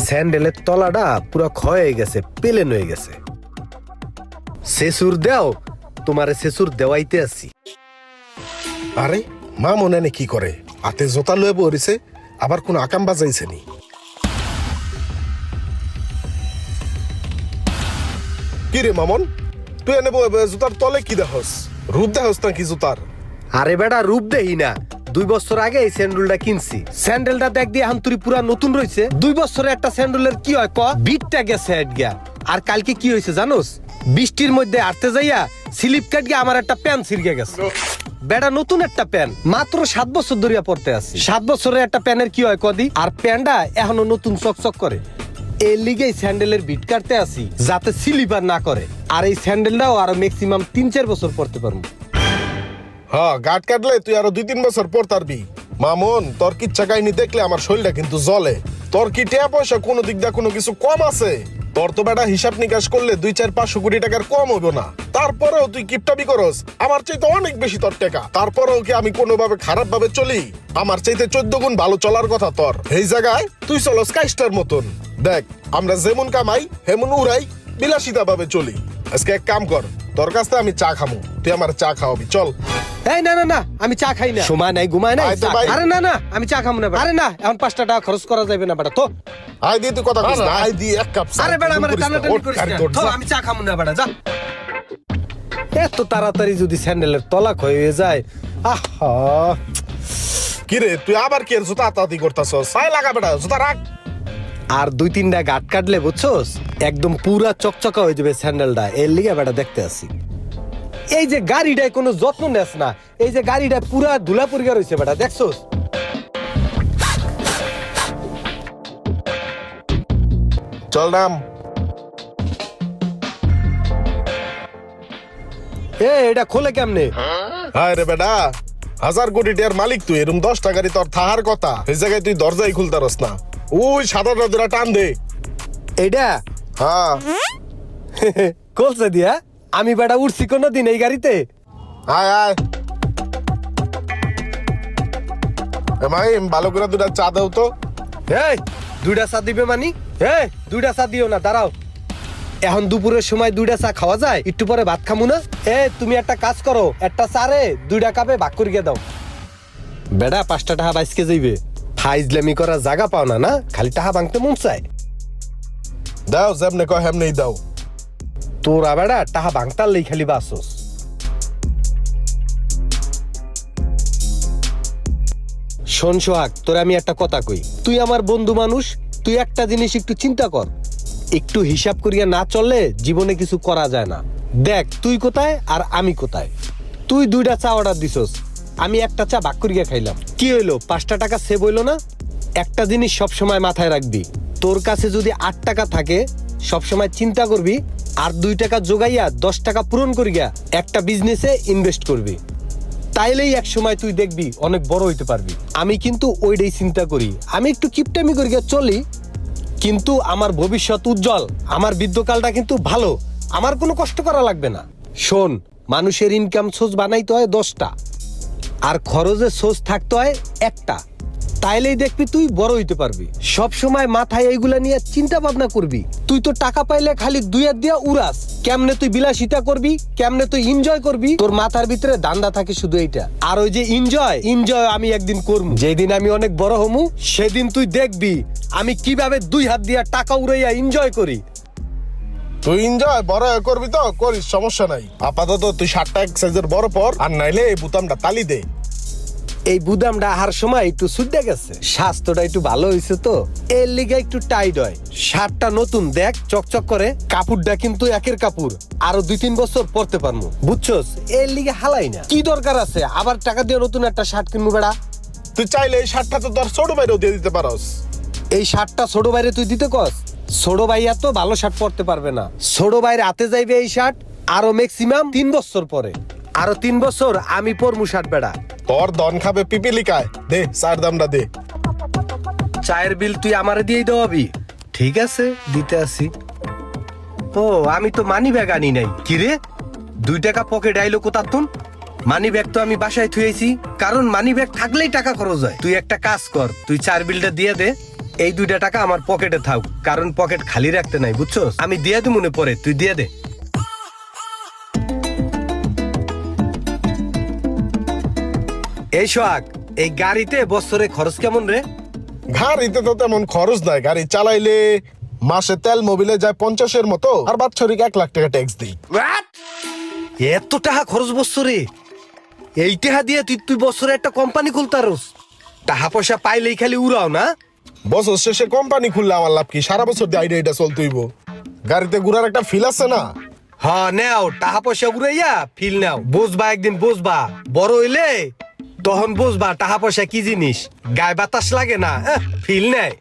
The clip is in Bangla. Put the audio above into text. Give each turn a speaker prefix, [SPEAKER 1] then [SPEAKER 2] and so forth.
[SPEAKER 1] স্যান্ডেলের তলাটা পুরো ক্ষয় হয়ে গেছে, পেলেন হয়ে গেছে। শেষুর দেও, তোমারে শেষুর দেওয়াইতে আসি।
[SPEAKER 2] আরে মা মনে নেই কি করে, হাতে জোতা লয়ে পড়েছে, আবার কোন আকাম বাজাইছে নি। কি রে মামন, তুই এনে জুতার তলে কি দেখস? রূপ দেখস নাকি জুতার?
[SPEAKER 1] আরে বেটা রূপ দেই না, 2 বছর আগে এই স্যান্ডেলটা কিনছি। স্যান্ডেলটা দেখ দিয়ে হামতুরি পুরা নতুন রয়েছে। 2 বছরে একটা স্যান্ডেলের কি হয় ক, বিটটা গেছে হেড গিয়া। আর কালকে কি হয়েছে জানোস? বৃষ্টির মধ্যে আটতে যাইয়া স্লিপ কাট গিয়ে আমার একটা প্যান্ট ছিড়কে গেছে। বেটা নতুন একটা প্যান্ট, মাত্র 7 বছর ধরিয়া পড়তে আছে। 7 বছরের একটা প্যানের কি হয় কদি? আর প্যান্টটা এখনো নতুন চকচক করে। এই লিগেই স্যান্ডেলের বিট কাটতে আসি, যাতে স্লিপার না করে। আর এই স্যান্ডেলটাও আরো ম্যাক্সিমাম 3-4 বছর পড়তে পারবো।
[SPEAKER 2] হ্যাঁ, গাট কাটলে তুই আরো 2-3 বছর পর তারবি। মামন, তোর কিচ্ছা কাহিনী দেখলে আমার শরীরটা কিন্তু জ্বলে। তোর কি টাকা পয়সা কোনো দিক দিয়ে কোনো কিছু কম আছে? তোর তো বেটা হিসাব নিকাশ করলে 2-4-500 কোটি টাকার কম হইব না। তারপরেও তুই কিপটামি করস, আমার চাইতে অনেক বেশি তোর টাকা। তারপরেও কি আমি কোনোভাবে খারাপ ভাবে চলি? আমার চাইতে 14 গুণ ভালো চলার কথা তোর। এই জায়গায় তুই চলো স্কাইস্টার মতন। দেখ, আমরা যেমন কামাই হেমন উড়াই, বিলাসিতা ভাবে চলি। আজকে এক কাম কর, তোর কাছ থেকে আমি চা খামু, তুই আমার চা খাওয়াবি, চল।
[SPEAKER 1] এই না না না, আমি চা খাই না, সময় নাই, ঘুমায় নাই।
[SPEAKER 2] আয় তো ভাই।
[SPEAKER 1] আরে না না, আমি চা খাবো না। আরে না, এখন 5 টাকা খরচ করা যাবে না বেটা। তো
[SPEAKER 2] আয় দিয়ে তুই কথা কইস না, আয় দিয়ে এক কাপ চা।
[SPEAKER 1] আরে বেটা আমার টানাটানি করিস না। তো আমি চা খাবো না বেটা, যা। এত তাড়াতাড়ি যদি স্যান্ডেলের তলা হয়ে যায়, আহা।
[SPEAKER 2] কি রে, তুই আবার কি জুতা আতাতি করতাছস? পায়ে লাগা বেটা, জুতা রাখ।
[SPEAKER 1] আর 2-3টা গাঁট কাটলে বুঝছস, একদম পুরা চকচকা হয়ে যাবে স্যান্ডেলটা। এর লিগে বেটা দেখতে আসি। এই যে গাড়িটায় কোনো যত্ন নেস না, এই যে গাড়িটা পুরা ধুলা পরিষ্কার হয়েছে বেটা, দেখছস?
[SPEAKER 2] চল নাম।
[SPEAKER 1] এটা খোলে কেমনে?
[SPEAKER 2] হায় রে বেটা, 1000 কোটি টাকার মালিক তুই, এরকম 10টা গাড়ি তোর থাহার কথা। এই জায়গায় তুই দরজাই খুলতারস না। ওই সাদাটা দুটা টান দে।
[SPEAKER 1] এইটা
[SPEAKER 2] হ্যাঁ,
[SPEAKER 1] কলসে দিয়া আমি বেটা উঠছি কোনোদিন এই গাড়িতে?
[SPEAKER 2] আয় আয়। এমাই ভালো করে দুটা চা দাও তো।
[SPEAKER 1] এই 2টা চা দিবে মানি? 2টা চা দিও না, দাঁড়াও। এখন দুপুরের সময় 2টা চা খাওয়া যায়? একটু পরে ভাত খামু না। তুমি একটা কাজ করো, একটা চারে 2টা কাপে ভাগ করিয়ে দাও। বেটা 5টা টাকা বাইসকে যাইবে। ফাইজলামি করার জায়গা পাও না, না খালি টাকা ভাঙতে মন চায়।
[SPEAKER 2] দাও, যেমনে কয় হেমনেই দাও।
[SPEAKER 1] তোরা বেটা টাকা ভাঙতারলেই খালি বাসস। শোন সোহাগ, তোরে আমি একটা কথা কই, তুই আমার বন্ধু মানুষ, তুই একটা জিনিস একটু চিন্তা কর। একটু হিসাব করিয়া না চললে জীবনে কিছু করা যায় না। দেখ তুই কোথায় আর আমি কোথায়। তুই 2টা চা অর্ডার দিছস, আমি একটা চা ভাগ করিয়া খাইলাম। কি হইলো, 5টা টাকা সেভ হইলো না? একটা জিনিস সবসময় মাথায় রাখবি, তোর কাছে যদি 8 টাকা থাকে, সবসময় চিন্তা করবি আর 2 টাকা যোগাইয়া 10 টাকা পূরণ করিয়া একটা বিজনেসে ইনভেস্ট করবি। তাইলেই এক সময় তুই দেখবি অনেক বড় হইতে পারবি। আমি কিন্তু ওইটাই চিন্তা করি। আমি একটু কিপটামি করিয়া চলি, কিন্তু আমার ভবিষ্যৎ উজ্জ্বল। আমার বৃদ্ধকালটা কিন্তু ভালো, আমার কোনো কষ্ট করা লাগবে না। শোন, মানুষের ইনকাম সোর্স বানাইতে হয় 10টা, আর খরচের সোর্স থাকতে হয় একটা। তাইলেই দেখবি তুই বড় হইতে পারবি। সব সময় মাথায় এইগুলা নিয়ে চিন্তা ভাবনা করবি। তুই তো টাকা পাইলে খালি 2 হাত দিয়া উড়াস। কেমনে তুই বিলাসিতা করবি, কেমনে তুই এনজয় করবি, তোর মাথার ভিতরে দান্দা থাকে শুধু এইটা। আর ওই যে এনজয় আমি একদিন করবো। যেদিন আমি অনেক বড় হমু, সেদিন তুই দেখবি আমি কিভাবে 2 হাত দিয়া টাকা উড়াইয়া এনজয় করি।
[SPEAKER 2] তুই এনজয় বড় করবি তো করিস, সমস্যা নাই। আপাতত তুই 60টা এক সাইজের বড় পর, আর নাইলে এই বুতামটা তালি দে।
[SPEAKER 1] এই বুদামটা আহার সময় একটু সুদ্দা গেছে, স্বাস্থ্যটা একটু ভালো হয়েছে তো এর লিগে একটু টাইট হয়। শার্টটা নতুন, দেখ চকচক করে। কাপড়টা কিন্তু একের কাপড়, আরো 2-3 বছর পরতে পারবো, বুঝছস? এর লিগে হালাই না। কি দরকার আছে আবার টাকা দিয়ে নতুন একটা শার্ট কিনবো বেড়া?
[SPEAKER 2] তুই চাইলে এই শার্টটা তো তোর ছোট ভাইরেও দিয়ে দিতে পারস।
[SPEAKER 1] এই শার্টটা ছোট ভাইরে তুই দিতে কস? ছোট ভাইয়া তো ভালো শার্ট পরতে পারবে না। ছোট ভাইয়ের হাতে যাইবে এই শার্ট আরো ম্যাক্সিমাম 3 বছর পরে। আরো 3 বছর আমি পরমু শার্ট বেড়া।
[SPEAKER 2] তোর দন খাবে পিপিলিকায়, দে চার দামটা দে।
[SPEAKER 1] চায়ের বিল তুই আমারে দিয়েই দেওয়াবি? ঠিক আছে, দিতে আসি। ও, আমি তো মানি ব্যাগ আনি নাই। কিরে, 2 টাকা পকেট আইলো কোথার তুন? মানি ব্যাগ তো আমি বাসায় থুয়েছি, কারণ মানি ব্যাগ থাকলেই টাকা খরচ হয়। তুই একটা কাজ কর, তুই চার বিলটা দিয়ে দে, এই 2টা টাকা আমার পকেটে থাক, কারণ পকেট খালি রাখতে নাই, বুঝছো? আমি দিয়ে দিই মনে পরে, তুই দিয়ে দে। এই সোহাগ, এই গাড়িতে বছরে খরচ কেমন রে?
[SPEAKER 2] গাড়িতে তো তেমন খরচ নাই, গাড়ি চালাইলে মাসে তেল মোবিলে যায় 50-এর মতো, আর বাৎসরিক 1 লাখ টাকা ট্যাক্স দিই।
[SPEAKER 1] এত টাকা খরচ বছরে? এই টাকা দিয়ে তুই বছরে একটা কোম্পানি খুলতারস? টাকা পয়সা পাইলেই খালি উড়াও না?
[SPEAKER 2] বছর শেষে কোম্পানি খুললে আমার লাভ কি? সারা বছর দিয়ে আইডিয়া চলতেইব। গাড়িতে ঘুরার একটা ফিল আছে না?
[SPEAKER 1] হ্যাঁ নেও, টাকা পয়সা উড়াইয়া ফিল নাও, বুঝবা একদিন বুঝবা, বড় হইলে তখন বুঝবা টাকা পয়সা কি জিনিস। গায়ে বাতাস লাগে না, ফিল নেয়।